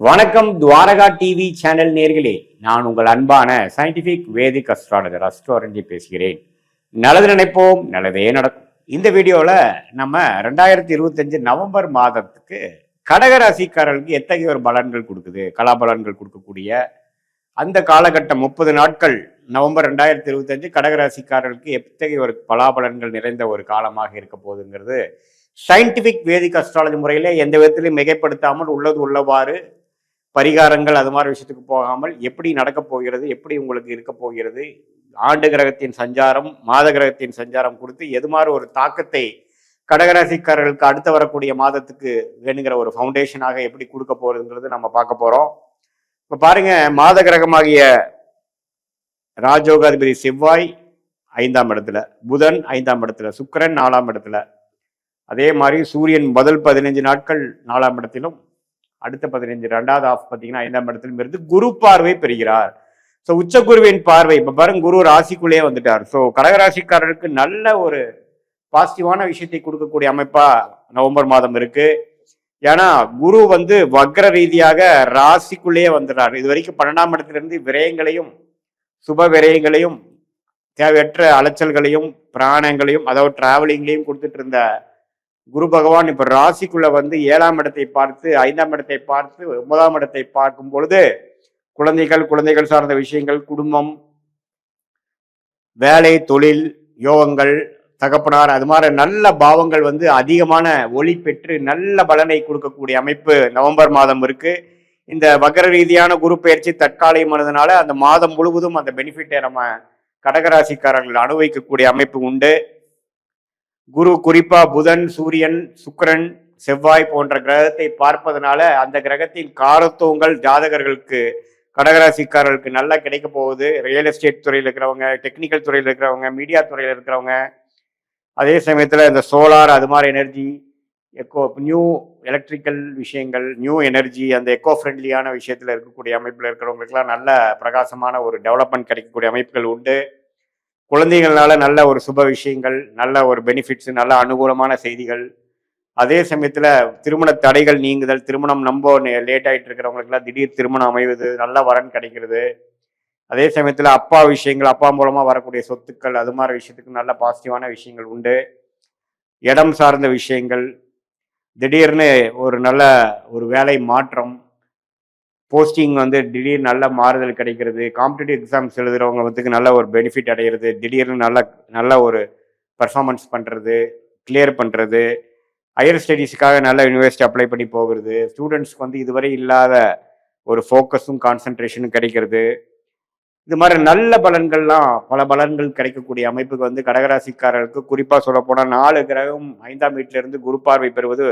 வணக்கம் Dwarka TV channel நேர்களே, நான் உங்கள் அன்பான சயின்டிபிக் வேதிக் அஸ்ட்ராலஜர் அஸ்ட்ரோரஞ்சி பேசுகிறேன். நல்லது நினைப்போம், நல்லதே நடக்கும். இந்த வீடியோல நம்ம 2025 நவம்பர் மாதத்துக்கு கடகராசிக்காரர்களுக்கு எத்தகைய ஒரு பலன்கள் கொடுக்குது, கலாபலன்கள் கொடுக்கக்கூடிய அந்த காலகட்டம் 30 நாட்கள் நவம்பர் 2025 கடகராசிக்காரர்களுக்கு எத்தகைய ஒரு பலாபலன்கள் நிறைந்த ஒரு காலமாக இருக்க போகுதுங்கிறது சயின்டிபிக் வேதிக் அஸ்ட்ராலஜி முறையில எந்த விதத்திலையும் மிகைப்படுத்தாமல் உள்ளது உள்ளவாறு பரிகாரங்கள் அது மாதிரி விஷயத்துக்கு போகாமல் எப்படி நடக்க போகிறது, எப்படி உங்களுக்கு இருக்க போகிறது, ஆண்டு கிரகத்தின் சஞ்சாரம் மாத கிரகத்தின் சஞ்சாரம் கொடுத்து எது மாதிரி ஒரு தாக்கத்தை கடகராசிக்காரர்களுக்கு அடுத்து வரக்கூடிய மாதத்துக்கு வேணுங்கிற ஒரு ஃபவுண்டேஷனாக எப்படி கொடுக்க போறதுங்கிறது நம்ம பார்க்க போறோம். இப்ப பாருங்க, மாத கிரகமாகிய ராஜோகாதிபதி செவ்வாய் 5ஆம் இடத்துல, புதன் 5ஆம் இடத்துல, சுக்கிரன் 4ஆம் இடத்துல, அதே மாதிரி சூரியன் முதல் 15 நாட்கள் 4ஆம் இடத்திலும், அடுத்த 15 2வது ஆஃப் பார்த்தீங்கன்னா 5ஆம் இடத்திலும் இருந்து குரு பார்வை பெறுகிறார். ஸோ உச்ச குருவின் பார்வை இப்ப பாருங்க, குரு ராசிக்குள்ளேயே வந்துட்டார். ஸோ கடகராசிக்காரருக்கு நல்ல ஒரு பாசிட்டிவான விஷயத்தை கொடுக்கக்கூடிய அமைப்பா நவம்பர் மாதம் இருக்கு. ஏன்னா குரு வந்து வக்ர ரீதியாக ராசிக்குள்ளேயே வந்துடுறாரு. இது வரைக்கும் 12ஆம் இடத்திலிருந்து விரயங்களையும் சுப விரயங்களையும் தேவையற்ற அலைச்சல்களையும் பிராணங்களையும் அதாவது டிராவலிங்லையும் கொடுத்துட்டு இருந்த குரு பகவான் இப்ப ராசிக்குள்ள வந்து 7ஆம் இடத்தை பார்த்து 5ஆம் இடத்தை பார்த்து 9ஆம் இடத்தை பார்க்கும் பொழுது குழந்தைகள் சார்ந்த விஷயங்கள், குடும்பம், வேலை, தொழில், யோகங்கள், தகப்பனார், அது மாதிரி நல்ல பாவங்கள் வந்து அதிகமான ஒளி பெற்று நல்ல பலனை கொடுக்கக்கூடிய அமைப்பு நவம்பர் மாதம் இருக்கு. இந்த வக்ர ரீதியான குரு பயிற்சி தற்காலிகமானதுனால அந்த மாதம் முழுவதும் அந்த பெனிஃபிட்டை நம்ம கடகராசிக்காரர்கள் அனுபவிக்கக்கூடிய அமைப்பு உண்டு. குரு குறிப்பா புதன், சூரியன், சுக்கிரன், செவ்வாய் போன்ற கிரகத்தை பார்ப்பதனால அந்த கிரகத்தின் காரத்துவங்கள் ஜாதகர்களுக்கு கடகராசிக்காரர்களுக்கு நல்லா கிடைக்க போகுது. ரியல் எஸ்டேட் துறையில் இருக்கிறவங்க, டெக்னிக்கல் துறையில் இருக்கிறவங்க, மீடியா துறையில் இருக்கிறவங்க, அதே சமயத்துல இந்த சோலார் அது மாதிரி எனர்ஜி, நியூ எலக்ட்ரிக்கல் விஷயங்கள், நியூ எனர்ஜி, அந்த எக்கோ ஃப்ரெண்ட்லியான விஷயத்துல இருக்கக்கூடிய அமைப்புல இருக்கிறவங்களுக்குலாம் நல்ல பிரகாசமான ஒரு டெவலப்மெண்ட் கிடைக்கக்கூடிய அமைப்புகள் உண்டு. குழந்தைகளால நல்ல ஒரு சுப விஷயங்கள், நல்ல ஒரு பெனிஃபிட்ஸ், நல்ல அனுகூலமான செய்திகள். அதே சமயத்துல திருமண தடைகள் நீங்குதல், திருமணம் ரொம்ப லேட் ஆயிட்டு இருக்கிறவங்களுக்குலாம் திடீர் திருமணம் அமைவது, நல்ல வரன் கிடைக்கிறது. அதே சமயத்துல அப்பா விஷயங்கள், அப்பா மூலமா வரக்கூடிய சொத்துக்கள், அது மாதிரி விஷயத்துக்கு நல்ல பாசிட்டிவான விஷயங்கள் உண்டு. இடம் சார்ந்த விஷயங்கள், திடீர்னு ஒரு நல்ல ஒரு வேலை மாற்றம், போஸ்டிங் வந்து திடீர்னு நல்ல மாறுதல் கிடைக்கிறது. காம்படிட்டிவ் எக்ஸாம்ஸ் எழுதுறவங்க வந்து நல்ல ஒரு பெனிஃபிட் அடைகிறது. திடீர்னு நல்ல ஒரு பர்ஃபார்மன்ஸ் பண்ணுறது, கிளியர் பண்ணுறது, ஹையர் ஸ்டடீஸுக்காக நல்ல யூனிவர்சிட்டி அப்ளை பண்ணி போகிறது, ஸ்டூடெண்ட்ஸ்க்கு வந்து இதுவரை இல்லாத ஒரு ஃபோக்கஸும் கான்சன்ட்ரேஷனும் கிடைக்கிறது. இது மாதிரி நல்ல பலன்கள்லாம் பல பலன்கள் கிடைக்கக்கூடிய அமைப்புக்கு வந்து கடகராசிக்காரர்களுக்கு குறிப்பாக சொல்ல போனால் 4 கிரகம் 5ஆம் வீட்டில இருந்து குரு பார்வை பெறுவது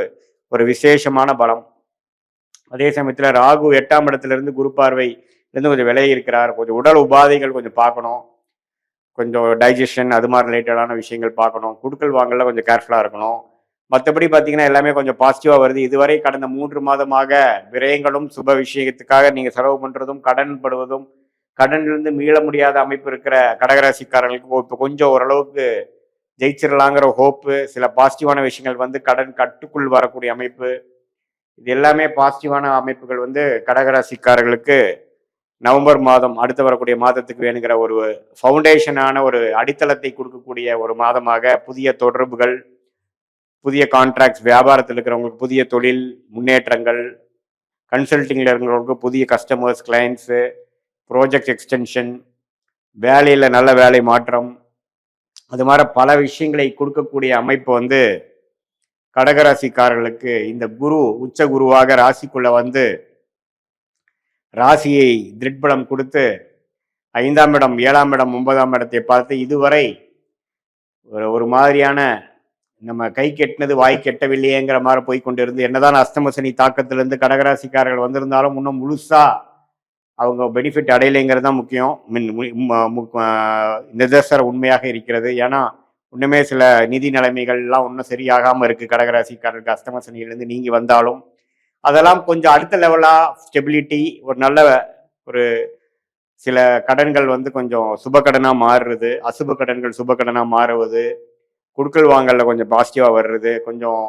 ஒரு விசேஷமான பலம். அதே சமயத்தில் ராகு 8ஆம் இடத்துல இருந்து குரு பார்வை இருந்து கொஞ்சம் விலகி இருக்கிறார். கொஞ்சம் உடல் உபாதைகள் கொஞ்சம் பார்க்கணும், கொஞ்சம் டைஜஷன் அது மாதிரி ரிலேட்டடான விஷயங்கள் பார்க்கணும், குடுக்கல் வாங்கல கொஞ்சம் கேர்ஃபுல்லாக இருக்கணும். மற்றபடி பார்த்தீங்கன்னா எல்லாமே கொஞ்சம் பாசிட்டிவாக வருது. இதுவரை கடந்த 3 மாதமாக விரயங்களும் சுப விஷயத்துக்காக நீங்கள் செலவு பண்ணுறதும் கடன் படுவதும் கடனிலிருந்து மீள முடியாத அமைப்பு இருக்கிற கடகராசிக்காரர்களுக்கு இப்போ கொஞ்சம் ஓரளவுக்கு ஜெயிச்சிடலாங்கிற ஹோப்பு, சில பாசிட்டிவான விஷயங்கள் வந்து கடன் கட்டுக்குள் வரக்கூடிய அமைப்பு, இது எல்லாமே பாசிட்டிவான அமைப்புகள் வந்து கடகராசிக்காரர்களுக்கு நவம்பர் மாதம் அடுத்து வரக்கூடிய மாதத்துக்கு வேணுங்கிற ஒரு ஃபவுண்டேஷனான ஒரு அடித்தளத்தை கொடுக்கக்கூடிய ஒரு மாதமாக புதிய தொடர்புகள், புதிய கான்ட்ராக்ட்ஸ், வியாபாரத்தில் இருக்கிறவங்களுக்கு புதிய தொழில் முன்னேற்றங்கள், கன்சல்டிங்கில் இருக்கிறவங்களுக்கு புதிய கஸ்டமர்ஸ், கிளைண்ட்ஸு, ப்ராஜெக்ட் எக்ஸ்டென்ஷன், வேலையில் நல்ல வேலை மாற்றம், அது மாதிரி பல விஷயங்களை கொடுக்கக்கூடிய அமைப்பு வந்து கடகராசிக்காரர்களுக்கு இந்த குரு உச்ச குருவாக ராசிக்குள்ள வந்து ராசியை திருட்பலம் கொடுத்து 5ஆம் இடம், 7ஆம் இடம், 9ஆம் இடத்தை பார்த்து இதுவரை ஒரு மாதிரியான நம்ம கை கெட்டினது வாய் கெட்டவில்லையேங்கிற மாதிரி போய் கொண்டு இருந்து, என்னதான் அஸ்தமசனி தாக்கத்திலிருந்து கடகராசிக்காரர்கள் வந்திருந்தாலும் இன்னும் முழுசா அவங்க பெனிஃபிட் அடையலைங்கிறது தான் முக்கியம். நிதர்சன உண்மையாக இருக்கிறது. ஏன்னா இன்னுமே சில நிதி நிலைமைகள்லாம் இன்னும் சரியாகாமல் இருக்கு. கடகராசிக்காரருக்கு அஸ்தமசனியிலிருந்து நீங்கி வந்தாலும் அதெல்லாம் கொஞ்சம் அடுத்த லெவலா ஸ்டெபிலிட்டி, ஒரு நல்ல ஒரு சில கடன்கள் வந்து கொஞ்சம் சுப கடனா மாறுறது, அசுப கடன்கள் சுப கடனா மாறுவது, குடுக்கல் வாங்கல கொஞ்சம் பாசிட்டிவா வர்றது, கொஞ்சம்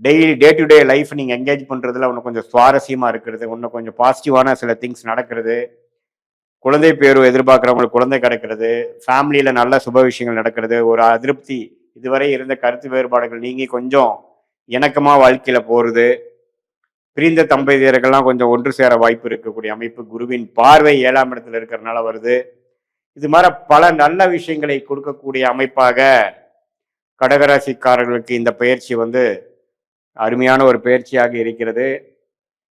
டே டு டே லைஃப் நீங்கள் என்கேஜ் பண்ணுறதுல இன்னும் கொஞ்சம் சுவாரஸ்யமாக இருக்கிறது, இன்னும் கொஞ்சம் பாசிட்டிவான சில திங்ஸ் நடக்கிறது, குழந்தை பேரு எதிர்பார்க்குறவங்களுக்கு குழந்தை கிடைக்கிறது, ஃபேமிலியில் நல்ல சுப விஷயங்கள் நடக்கிறது, ஒரு அதிருப்தி இதுவரை இருந்த கருத்து வேறுபாடுகள் நீங்கி கொஞ்சம் இணக்கமாக வாழ்க்கையில் போகிறது, பிரிந்த தம்பதியர்கள்லாம் கொஞ்சம் ஒன்று சேர வாய்ப்பு இருக்கக்கூடிய அமைப்பு குருவின் பார்வை 7ஆம் இடத்துல இருக்கிறதுனால வருது. இது மாதிரி பல நல்ல விஷயங்களை கொடுக்கக்கூடிய அமைப்பாக கடகராசிக்காரர்களுக்கு இந்த பயிற்சி வந்து அருமையான ஒரு பயிற்சியாக இருக்கிறது.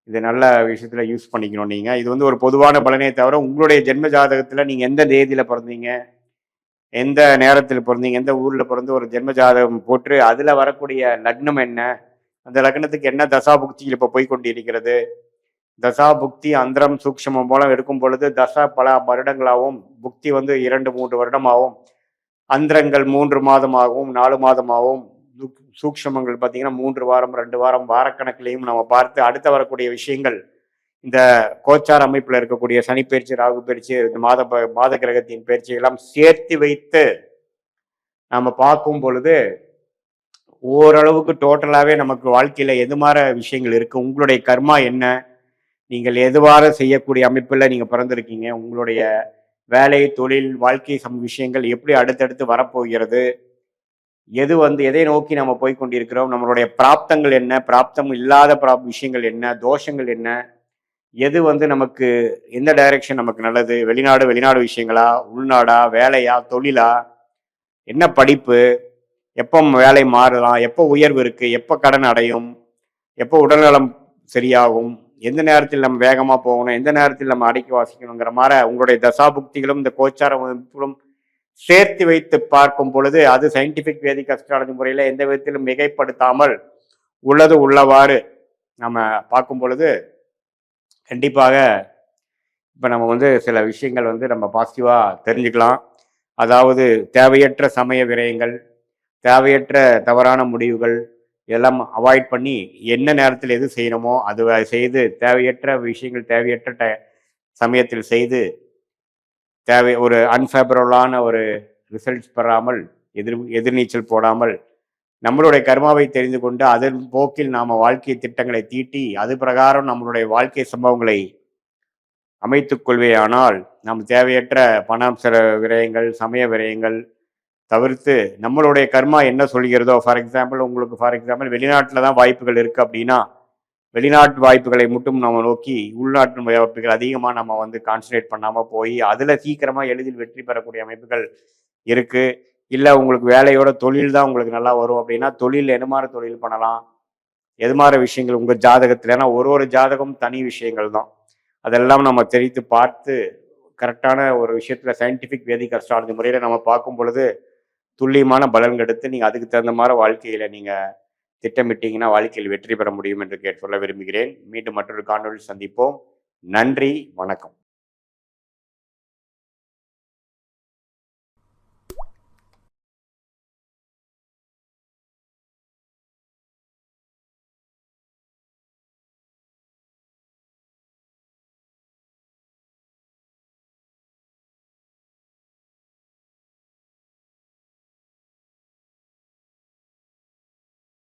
இது நல்ல விஷயத்துல யூஸ் பண்ணிக்கணும் நீங்க. இது வந்து ஒரு பொதுவான பலனே தவிர உங்களுடைய ஜென்ம ஜாதகத்துல நீங்க எந்த தேதியில பிறந்தீங்க, எந்த நேரத்தில் பிறந்தீங்க, எந்த ஊர்ல பிறந்து ஒரு ஜென்ம ஜாதகம் போட்டு அதுல வரக்கூடிய லக்னம் என்ன, அந்த லக்னத்துக்கு என்ன தசா புக்தியில் இப்ப போய்கொண்டு இருக்கிறது, தசா புக்தி அந்தரம் சூக்ஷமம் மூலம் எடுக்கும் பொழுது தசா பல வருடங்களாகவும், புக்தி வந்து 2-3 வருடமாகவும், அந்தரங்கள் 3 மாதமாகவும் 4 மாதமாகவும், சூக்ஷமங்கள் பார்த்தீங்கன்னா 3 வாரம் 2 வாரம் வாரக்கணக்கிலையும் நம்ம பார்த்து அடுத்த வரக்கூடிய விஷயங்கள் இந்த கோச்சார் அமைப்பில் இருக்கக்கூடிய சனி பயிற்சி, ராகு பயிற்சி, இந்த மாத கிரகத்தின் பயிற்சி எல்லாம் சேர்த்து வைத்து நம்ம பார்க்கும் பொழுது ஓரளவுக்கு டோட்டலாகவே நமக்கு வாழ்க்கையில் எது மாதிரி விஷயங்கள் இருக்குது, உங்களுடைய கர்மா என்ன, நீங்கள் எதுவாறு செய்யக்கூடிய அமைப்பில் நீங்கள் பிறந்திருக்கீங்க, உங்களுடைய வேலை தொழில் வாழ்க்கை விஷயங்கள் எப்படி அடுத்தடுத்து வரப்போகிறது, எது வந்து எதை நோக்கி நம்ம போய் கொண்டிருக்கிறோம், நம்மளுடைய பிராப்தங்கள் என்ன, பிராப்தம் இல்லாத விஷயங்கள் என்ன, தோஷங்கள் என்ன, எது வந்து நமக்கு எந்த டைரக்ஷன் நமக்கு நல்லது, வெளிநாடு விஷயங்களா, உள்நாடா, வேலையா, தொழிலா, என்ன படிப்பு, எப்போ வேலை மாறலாம், எப்போ உயர்வு இருக்கு, எப்போ கடன் அடையும், எப்போ உடல்நலம் சரியாகும், எந்த நேரத்தில் நம்ம வேகமாக போகணும், எந்த நேரத்தில் நம்ம அடக்கி வாசிக்கணுங்கிற மாதிரி உங்களுடைய தசாபுக்திகளும் இந்த கோச்சார அமைப்புகளும் சேர்த்து வைத்து பார்க்கும் பொழுது அது சயின்டிபிக் வேதிக் அஸ்ட்ராலஜி முறையில் எந்த விதத்திலும் மிகைப்படுத்தாமல் உள்ளது உள்ளவாறு நம்ம பார்க்கும் பொழுது கண்டிப்பாக இப்போ நம்ம வந்து சில விஷயங்கள் வந்து நம்ம பாசிட்டிவாக தெரிஞ்சுக்கலாம். அதாவது தேவையற்ற சமய விரயங்கள், தேவையற்ற தவறான முடிவுகள் இதெல்லாம் அவாய்ட் பண்ணி என்ன நேரத்தில் எது செய்யணுமோ அது செய்து, தேவையற்ற விஷயங்கள் தேவையற்ற சமயத்தில் செய்து ஒரு அன்ஃபேவரபுளான ஒரு ரிசல்ட்ஸ் பெறாமல் எதிர்நீச்சல் போடாமல் நம்மளுடைய கர்மாவை தெரிந்து கொண்டு அதன் போக்கில் நாம் வாழ்க்கை திட்டங்களை தீட்டி அது பிரகாரம் நம்மளுடைய வாழ்க்கை சம்பவங்களை அமைத்துக் கொள்வேயானால் நாம் தேவையற்ற பணம் விரயங்கள் சமய விரயங்கள் தவிர்த்து நம்மளுடைய கர்மா என்ன சொல்கிறதோ, ஃபார் எக்ஸாம்பிள் வெளிநாட்டில் தான் வாய்ப்புகள் இருக்குது அப்படின்னா வெளிநாட்டு வாய்ப்புகளை மட்டும் நம்ம நோக்கி உள்நாட்டு வாய்ப்புகள் அதிகமாக நம்ம வந்து கான்சன்ட்ரேட் பண்ணாமல் போய் அதில் சீக்கிரமாக எளிதில் வெற்றி பெறக்கூடிய அமைப்புகள் இருக்குது. இல்லை உங்களுக்கு வேலையோட தொழில் தான் உங்களுக்கு நல்லா வரும் அப்படின்னா தொழில் எது மாதிரி தொழில் பண்ணலாம், எது மாதிரி விஷயங்கள் உங்கள் ஜாதகத்தில், ஏன்னா ஒரு ஜாதகம் தனி விஷயங்கள் தான், அதெல்லாம் நம்ம தெரிந்து பார்த்து கரெக்டான ஒரு விஷயத்தில் சயின்டிஃபிக் வேதிக் அஸ்ட்ராலஜி முறையில் நம்ம பார்க்கும் பொழுது துல்லியமான பலன்கள் எடுத்து நீங்கள் அதுக்கு தகுந்த மாதிரி வாழ்க்கையில் நீங்கள் திட்டமிட்டீங்கன்னா வாழ்க்கையில் வெற்றி பெற முடியும் என்று சொல்ல விரும்புகிறேன். மீண்டும் மற்றொரு காணொலியில் சந்திப்போம். நன்றி, வணக்கம்.